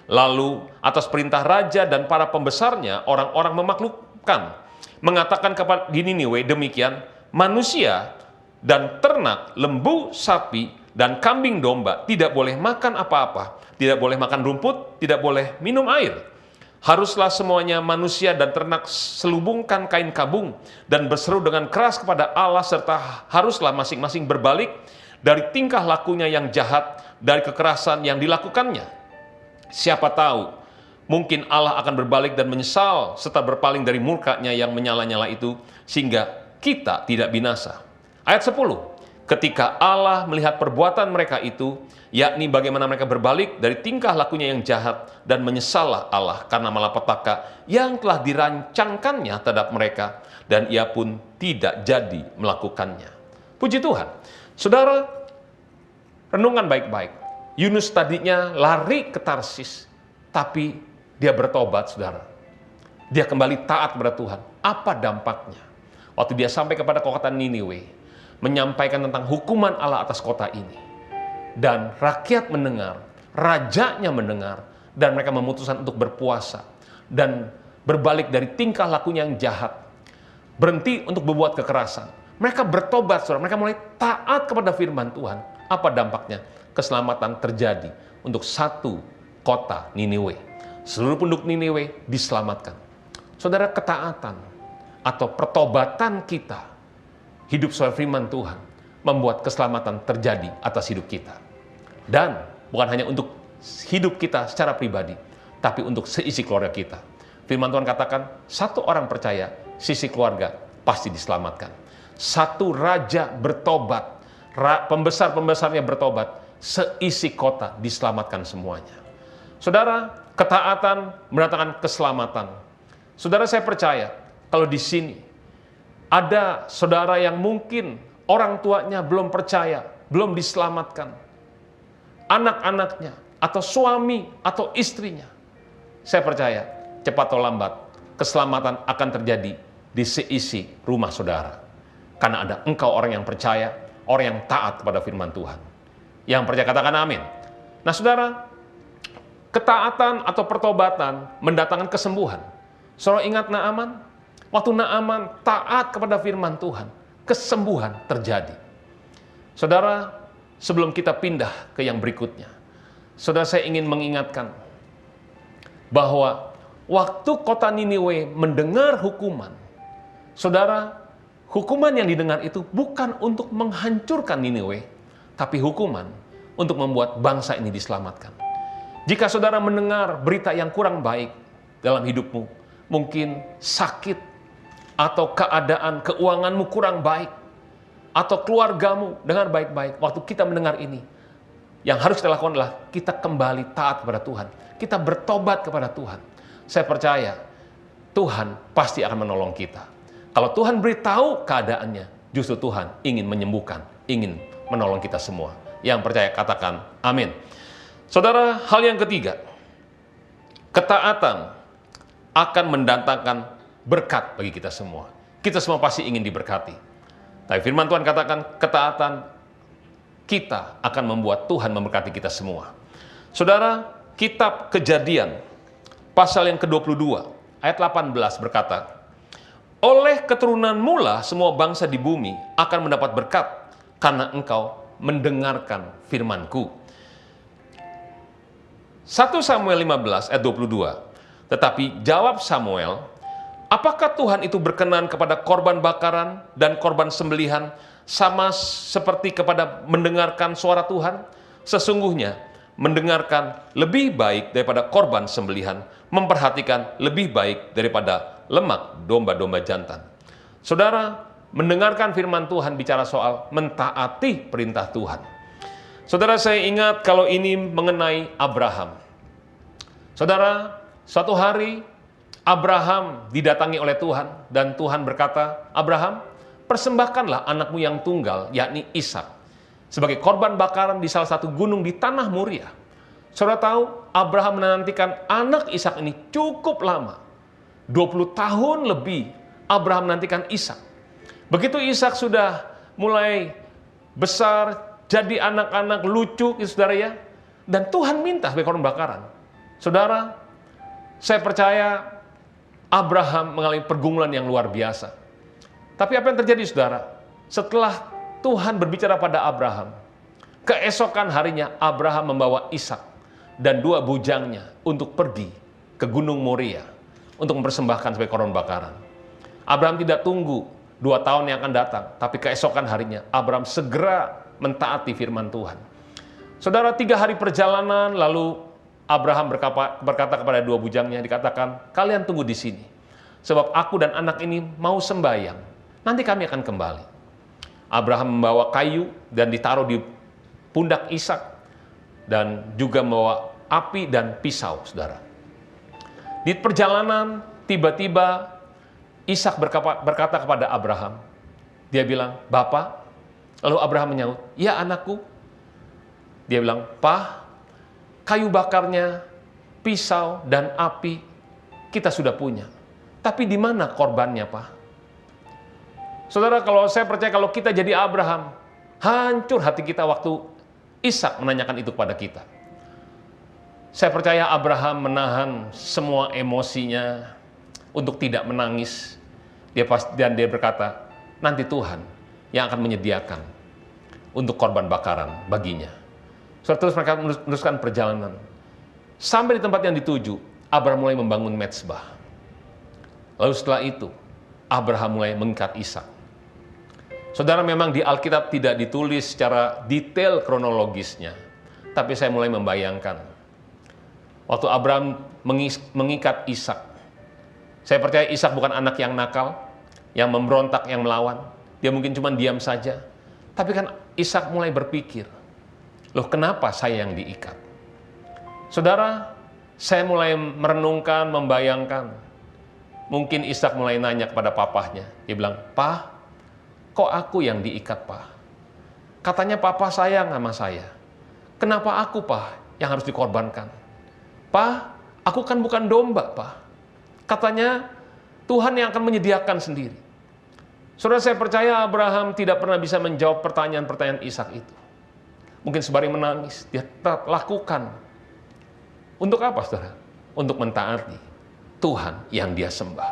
Lalu atas perintah raja dan para pembesarnya, orang-orang memaklukkan, mengatakan kepada di Niniwe demikian, manusia dan ternak, lembu, sapi, dan kambing domba tidak boleh makan apa-apa, tidak boleh makan rumput, tidak boleh minum air. Haruslah semuanya manusia dan ternak selubungkan kain kabung dan berseru dengan keras kepada Allah, serta haruslah masing-masing berbalik dari tingkah lakunya yang jahat, dari kekerasan yang dilakukannya. Siapa tahu, mungkin Allah akan berbalik dan menyesal serta berpaling dari murka-Nya yang menyala-nyala itu, sehingga kita tidak binasa. Ayat 10, ketika Allah melihat perbuatan mereka itu, yakni bagaimana mereka berbalik dari tingkah lakunya yang jahat, dan menyesallah Allah karena malapetaka yang telah dirancangkannya terhadap mereka, dan ia pun tidak jadi melakukannya. Puji Tuhan. Saudara, renungan baik-baik. Yunus tadinya lari ke Tarsis, tapi dia bertobat, saudara. Dia kembali taat kepada Tuhan. Apa dampaknya? Waktu dia sampai kepada kota Niniwe, menyampaikan tentang hukuman Allah atas kota ini. Dan rakyat mendengar, rajanya mendengar, dan mereka memutuskan untuk berpuasa dan berbalik dari tingkah lakunya yang jahat. Berhenti untuk berbuat kekerasan. Mereka bertobat, saudara. Mereka mulai taat kepada firman Tuhan. Apa dampaknya? Keselamatan terjadi untuk satu kota Niniwe. Seluruh penduduk Niniwe diselamatkan. Saudara, ketaatan atau pertobatan kita, hidup sesuai firman Tuhan, membuat keselamatan terjadi atas hidup kita. Dan bukan hanya untuk hidup kita secara pribadi, tapi untuk seisi keluarga kita. Firman Tuhan katakan, satu orang percaya, sisi keluarga pasti diselamatkan. Satu raja bertobat, pembesar-pembesarnya bertobat, seisi kota diselamatkan semuanya. Saudara, ketaatan mendatangkan keselamatan. Saudara, saya percaya kalau di sini ada saudara yang mungkin orang tuanya belum percaya, belum diselamatkan, anak-anaknya, atau suami, atau istrinya. Saya percaya, cepat atau lambat, keselamatan akan terjadi di seisi rumah saudara. Karena ada engkau orang yang percaya, orang yang taat kepada firman Tuhan. Yang percaya katakan amin. Nah saudara, ketaatan atau pertobatan mendatangkan kesembuhan. Saudara ingat Naaman? Waktu Naaman taat kepada firman Tuhan, kesembuhan terjadi. Saudara, sebelum kita pindah ke yang berikutnya, saudara, saya ingin mengingatkan bahwa waktu kota Niniwe mendengar hukuman, Saudara, hukuman yang didengar itu bukan untuk menghancurkan Niniwe, tapi hukuman untuk membuat bangsa ini diselamatkan. Jika saudara mendengar berita yang kurang baik dalam hidupmu, mungkin sakit, atau keadaan keuanganmu kurang baik, atau keluargamu dengan baik-baik, waktu kita mendengar ini, yang harus kita lakukan adalah kita kembali taat kepada Tuhan. Kita bertobat kepada Tuhan. Saya percaya Tuhan pasti akan menolong kita. Kalau Tuhan beritahu keadaannya, justru Tuhan ingin menyembuhkan, ingin menolong kita semua. Yang percaya katakan amin. Saudara, hal yang ketiga, ketaatan akan mendatangkan berkat bagi kita semua. Kita semua pasti ingin diberkati. Tapi firman Tuhan katakan ketaatan kita akan membuat Tuhan memberkati kita semua. Saudara, kitab Kejadian pasal yang ke-22 ayat 18 berkata, oleh keturunanmu lah semua bangsa di bumi akan mendapat berkat karena engkau mendengarkan firman-Ku. 1 Samuel 15 ayat 22. Tetapi jawab Samuel, apakah Tuhan itu berkenan kepada korban bakaran dan korban sembelihan sama seperti kepada mendengarkan suara Tuhan? Sesungguhnya mendengarkan lebih baik daripada korban sembelihan, memperhatikan lebih baik daripada lemak domba-domba jantan. Saudara, mendengarkan firman Tuhan bicara soal mentaati perintah Tuhan. Saudara, saya ingat kalau ini mengenai Abraham. Saudara, suatu hari Abraham didatangi oleh Tuhan dan Tuhan berkata, Abraham, persembahkanlah anakmu yang tunggal, yakni Ishak, sebagai korban bakaran di salah satu gunung di tanah Moria. Saudara tahu, Abraham menantikan anak Ishak ini cukup lama. 20 tahun lebih Abraham menantikan Ishak. Begitu Ishak sudah mulai besar, jadi anak-anak lucu, saudara ya, dan Tuhan minta sebagai korban bakaran. Saudara, saya percaya Abraham mengalami pergumulan yang luar biasa. Tapi apa yang terjadi, saudara? Setelah Tuhan berbicara pada Abraham, keesokan harinya Abraham membawa Ishak dan 2 bujangnya untuk pergi ke Gunung Moria untuk mempersembahkan sebagai korban bakaran. Abraham tidak tunggu 2 tahun yang akan datang, tapi keesokan harinya Abraham segera mentaati firman Tuhan. Saudara, 3 hari perjalanan lalu Abraham berkata kepada 2 bujangnya, dikatakan, kalian tunggu di sini, sebab aku dan anak ini mau sembahyang, nanti kami akan kembali. Abraham membawa kayu dan ditaruh di pundak Ishak, dan juga membawa api dan pisau, saudara. Di perjalanan, tiba-tiba Ishak berkata kepada Abraham, dia bilang, Bapak. Lalu Abraham menyaut, ya anakku. Dia bilang, Pak, kayu bakarnya, pisau, dan api kita sudah punya. Tapi di mana korbannya, Pak? Saudara, kalau saya percaya kalau kita jadi Abraham, hancur hati kita waktu Ishak menanyakan itu kepada kita. Saya percaya Abraham menahan semua emosinya untuk tidak menangis. Dan dia berkata, nanti Tuhan yang akan menyediakan untuk korban bakaran baginya. Terus mereka meneruskan perjalanan. Sampai di tempat yang dituju, Abraham mulai membangun mezbah. Lalu setelah itu, Abraham mulai mengikat Ishak. Saudara, memang di Alkitab tidak ditulis secara detail kronologisnya, tapi saya mulai membayangkan. Waktu Abraham mengikat Ishak, saya percaya Ishak bukan anak yang nakal, yang memberontak, yang melawan. Dia mungkin cuma diam saja. Tapi kan Ishak mulai berpikir, loh kenapa saya yang diikat? Saudara, saya mulai merenungkan, membayangkan. Mungkin Ishak mulai nanya kepada papahnya. Dia bilang, Pak, kok aku yang diikat, Pak? Katanya papa sayang sama saya. Kenapa aku, Pak, yang harus dikorbankan? Pak, aku kan bukan domba, Pak. Katanya Tuhan yang akan menyediakan sendiri. Saudara, saya percaya Abraham tidak pernah bisa menjawab pertanyaan-pertanyaan Ishak itu. Mungkin sembari menangis, dia tetap lakukan. Untuk apa, saudara? Untuk mentaati Tuhan yang dia sembah.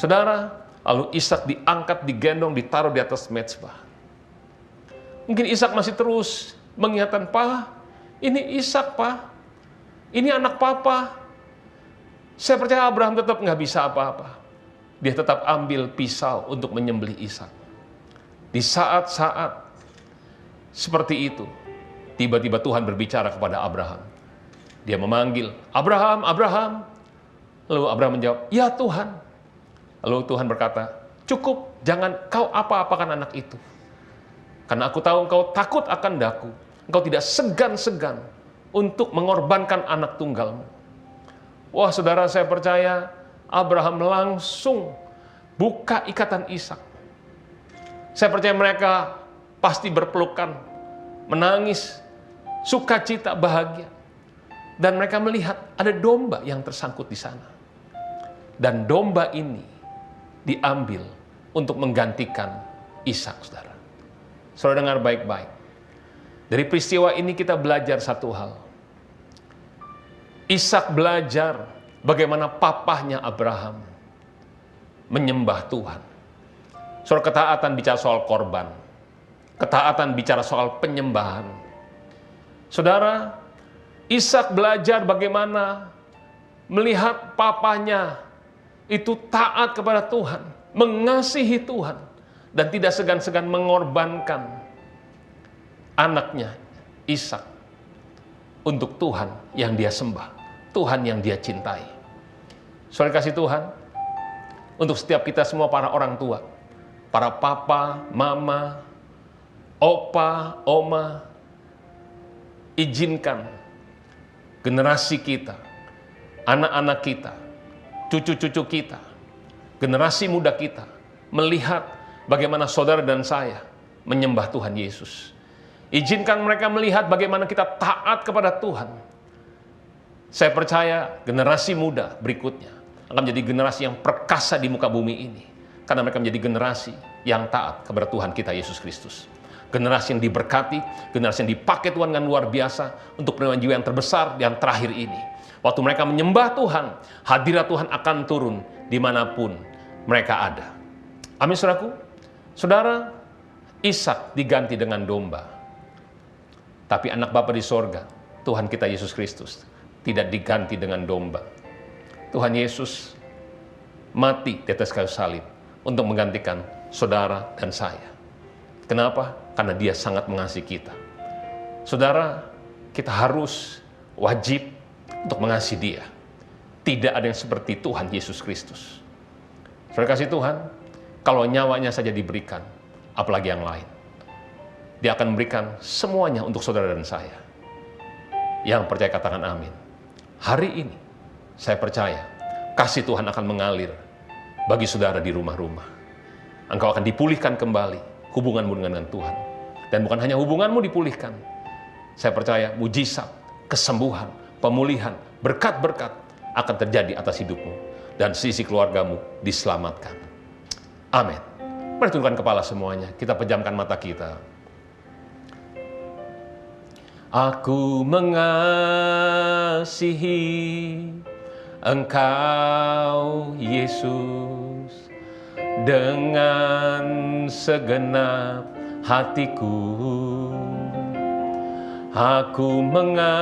Saudara, lalu Ishak diangkat, digendong, ditaruh di atas mezbah. Mungkin Ishak masih terus mengingatkan, Pak, ini Ishak, Pak. Ini anak papa. Saya percaya Abraham tetap nggak bisa apa-apa. dia tetap ambil pisau untuk menyembelih Ishak. Di saat-saat seperti itu, tiba-tiba Tuhan berbicara kepada Abraham. Dia memanggil, "Abraham, Abraham." Lalu Abraham menjawab, "Ya Tuhan." Lalu Tuhan berkata, "Cukup, jangan kau apa-apakan anak itu. Karena aku tahu engkau takut akan daku. Engkau tidak segan-segan untuk mengorbankan anak tunggalmu." Wah, saudara, saya percaya Abraham langsung buka ikatan Ishak. Saya percaya mereka pasti berpelukan, menangis, sukacita, bahagia. Dan mereka melihat ada domba yang tersangkut di sana. Dan domba ini diambil untuk menggantikan Ishak, saudara. Saudara dengar baik-baik. Dari peristiwa ini kita belajar satu hal. Ishak belajar bagaimana papahnya Abraham menyembah Tuhan. Saudara, ketaatan bicara soal korban. Ketaatan bicara soal penyembahan. Saudara, Ishak belajar bagaimana melihat papahnya itu taat kepada Tuhan, mengasihi Tuhan, dan tidak segan-segan mengorbankan anaknya Ishak untuk Tuhan yang dia sembah, Tuhan yang dia cintai. Saudara kasih Tuhan, untuk setiap kita semua para orang tua, para papa, mama, opa, oma, izinkan generasi kita, anak-anak kita, cucu-cucu kita, generasi muda kita melihat bagaimana saudara dan saya menyembah Tuhan Yesus. Izinkan mereka melihat bagaimana kita taat kepada Tuhan. Saya percaya generasi muda berikutnya akan menjadi generasi yang perkasa di muka bumi ini, karena mereka menjadi generasi yang taat kepada Tuhan kita Yesus Kristus. Generasi yang diberkati, generasi yang dipakai Tuhan dengan luar biasa untuk penemuan jiwa yang terbesar yang terakhir ini. Waktu mereka menyembah Tuhan, hadirat Tuhan akan turun dimanapun mereka ada. Amin, saudaraku. Saudara, Ishak diganti dengan domba. Tapi anak Bapa di sorga, Tuhan kita Yesus Kristus, tidak diganti dengan domba. Tuhan Yesus mati di atas kayu salib untuk menggantikan saudara dan saya. Kenapa? Karena dia sangat mengasihi kita. Saudara, kita harus wajib untuk mengasihi dia. Tidak ada yang seperti Tuhan Yesus Kristus. Saudara kasih Tuhan, kalau nyawanya saja diberikan, apalagi yang lain. Dia akan memberikan semuanya untuk saudara dan saya. Yang percaya katakan amin. Hari ini, saya percaya, kasih Tuhan akan mengalir bagi saudara di rumah-rumah. Engkau akan dipulihkan kembali hubunganmu dengan Tuhan. Dan bukan hanya hubunganmu dipulihkan. Saya percaya mujizat, kesembuhan, pemulihan, berkat-berkat akan terjadi atas hidupmu. Dan sisi keluargamu diselamatkan. Amin. Mari tundukkan kepala semuanya. Kita pejamkan mata kita. Aku mengasihi Engkau, Yesus, dengan segenap hatiku. Aku mengasihi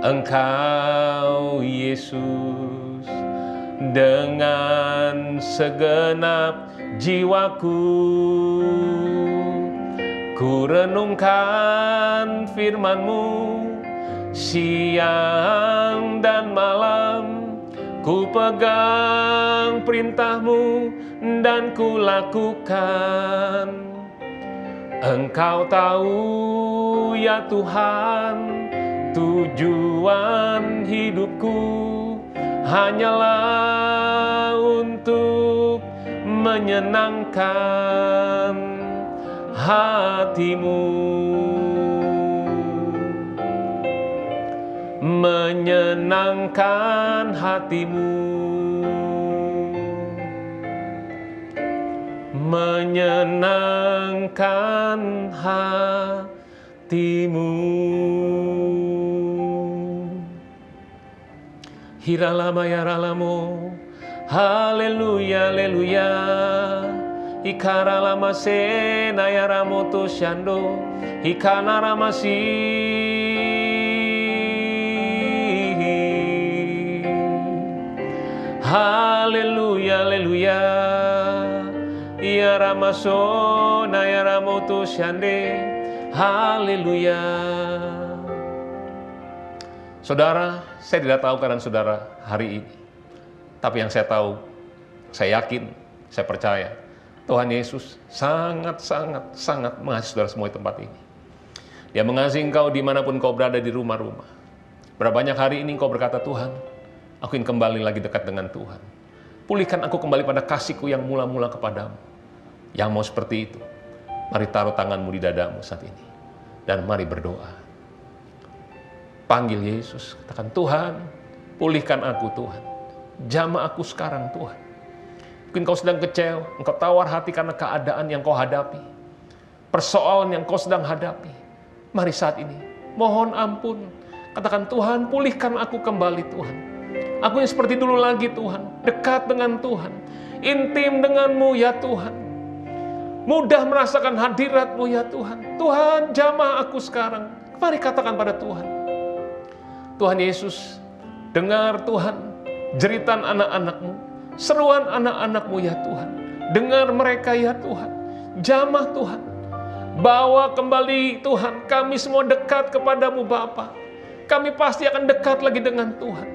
Engkau, Yesus, dengan segenap jiwaku. Ku renungkan firman-Mu siang dan malam, ku pegang perintah-Mu dan ku lakukan. Engkau tahu ya Tuhan, tujuan hidupku hanyalah untuk menyenangkan hati-Mu, menyenangkan hati-Mu, menyenangkan hati-Mu. Hiralama yaralamo, haleluya, haleluya. Ikaralama sena yaramoto shando, ikanaramasi. Haleluya, haleluya. Ya Ramasona, ya Ramoto Shande. Haleluya. Saudara, saya tidak tahu keadaan saudara hari ini. Tapi yang saya tahu, saya yakin, saya percaya, Tuhan Yesus sangat mengasihi saudara semua di tempat ini. Dia mengasihi engkau dimanapun kau berada di rumah-rumah. Berapa banyak hari ini engkau berkata, Tuhan, aku ingin kembali lagi dekat dengan Tuhan. Pulihkan aku kembali pada kasihku yang mula-mula kepadamu. Yang mau seperti itu, mari taruh tanganmu di dadamu saat ini. Dan mari berdoa. Panggil Yesus, katakan, Tuhan, pulihkan aku Tuhan. Jamah aku sekarang Tuhan. Mungkin kau sedang kecewa, engkau tawar hati karena keadaan yang kau hadapi. Persoalan yang kau sedang hadapi. Mari saat ini, mohon ampun. Katakan, Tuhan, pulihkan aku kembali Tuhan. Aku yang seperti dulu lagi Tuhan. Dekat dengan Tuhan. Intim denganmu ya Tuhan. Mudah merasakan hadirat-Mu ya Tuhan. Tuhan, jamah aku sekarang. Mari katakan pada Tuhan. Tuhan Yesus, dengar Tuhan jeritan anak-anak-Mu, seruan anak-anak-Mu ya Tuhan. Dengar mereka ya Tuhan. Jamah Tuhan. Bawa kembali Tuhan, kami semua dekat kepadamu Bapa. Kami pasti akan dekat lagi dengan Tuhan.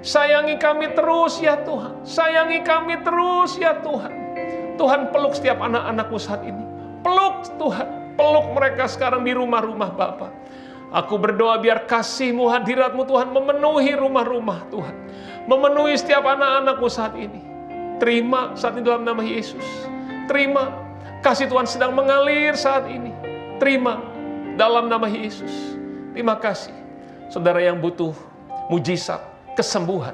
Sayangi kami terus ya Tuhan. Sayangi kami terus ya Tuhan. Tuhan, peluk setiap anak-anak-Mu saat ini. Peluk Tuhan. Peluk mereka sekarang di rumah-rumah Bapa. Aku berdoa biar kasih-Mu, hadirat-Mu Tuhan memenuhi rumah-rumah Tuhan. Memenuhi setiap anak-anak-Mu saat ini. Terima saat ini dalam nama Yesus. Terima. Kasih Tuhan sedang mengalir saat ini. Terima dalam nama Yesus. Terima kasih. Saudara yang butuh mujizat, kesembuhan,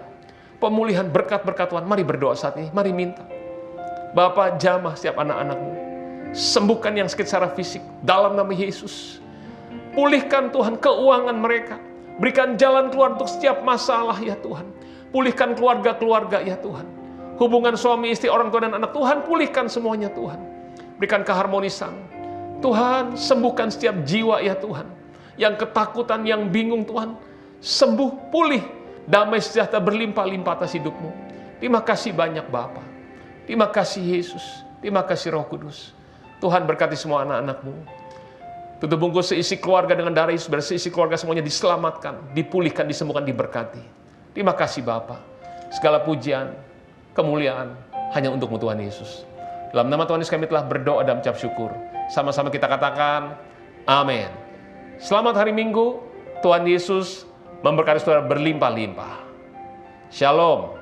pemulihan, berkat-berkat Tuhan. Mari berdoa saat ini. Mari minta. Bapa, jamah setiap anak-anak-Mu. Sembuhkan yang sakit secara fisik dalam nama Yesus. Pulihkan Tuhan keuangan mereka. Berikan jalan keluar untuk setiap masalah ya Tuhan. Pulihkan keluarga-keluarga ya Tuhan. Hubungan suami istri, orang tua dan anak Tuhan, pulihkan semuanya Tuhan. Berikan keharmonisan. Tuhan, sembuhkan setiap jiwa ya Tuhan. Yang ketakutan, yang bingung Tuhan. Sembuh, pulih. Damai sejahtera berlimpah-limpah atas hidupmu. Terima kasih banyak Bapa. Terima kasih Yesus. Terima kasih Roh Kudus. Tuhan berkati semua anak-anak-Mu. Tutup bungkus seisi keluarga dengan darah Yesus. Biar seisi keluarga semuanya diselamatkan, dipulihkan, disembuhkan, diberkati. Terima kasih Bapa. Segala pujian, kemuliaan hanya untuk-Mu Tuhan Yesus. Dalam nama Tuhan Yesus kami telah berdoa dan mengucap syukur. Sama-sama kita katakan, amin. Selamat hari Minggu. Tuhan Yesus memberkati saudara berlimpah-limpah. Shalom.